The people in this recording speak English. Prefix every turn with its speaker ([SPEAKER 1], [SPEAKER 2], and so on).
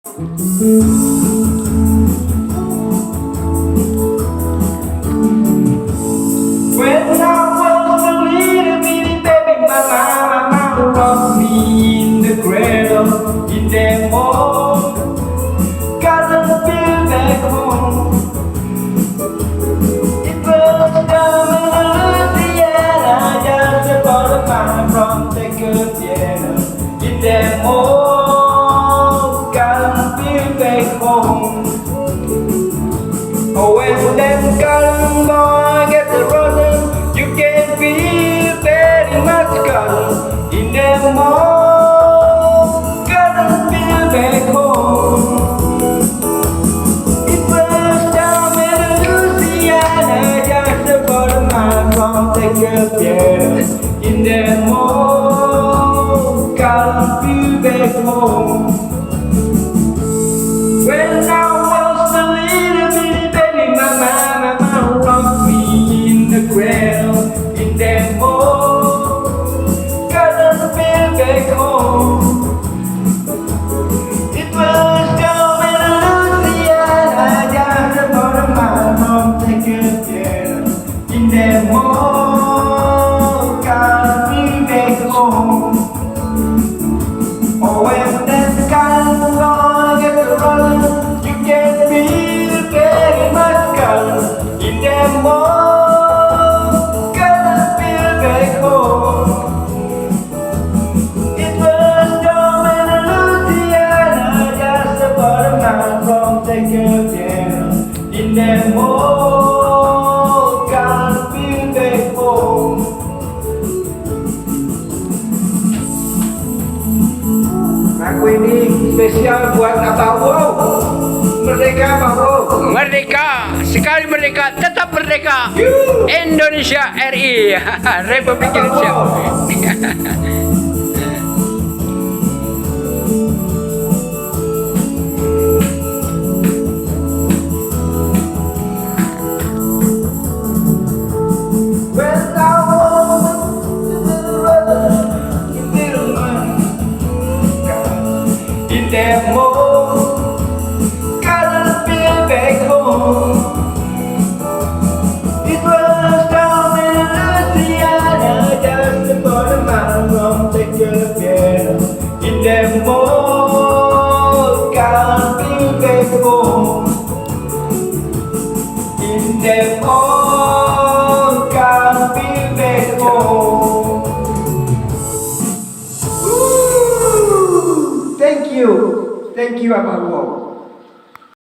[SPEAKER 1] When I was a little bitty baby, my mama rocked me in the cradle in that mall. Gotta feel back home. It was down in Louisiana, just about a mile from Texarkana. In that mall, gotta feel back home. Oh, when them cotton boy get the running, you can feel very much cotton in them mall. Gotta feel back home. It was down in Louisiana, just about a mile from Texarkana. In them mall, gotta feel back home. When I was a little bitty baby, my mama rocked me in the cradle in that mall. Gotta feel back home. It was down in Louisiana, just about a mile from Texarkana. In that mall, gotta feel back home. Oh, when that cotton gonna get running, you can feel very much cotton in that mall. Gotta feel back home. It was down in Louisiana, just about a mile from Texarkana. In that mall, gotta feel back home. Lagu ini spesial buat Abang Wo. Merdeka Abang Wo.
[SPEAKER 2] Merdeka, sekali merdeka, tetap merdeka. Indonesia RI, Republik Indonesia.
[SPEAKER 1] When I was in that mall, gotta feel back home. It was down in Louisiana, just about a mile from Texarkana. In that mall, gotta feel back home. In that mall, gotta feel back home. Woo! Thank you, Abang Wo.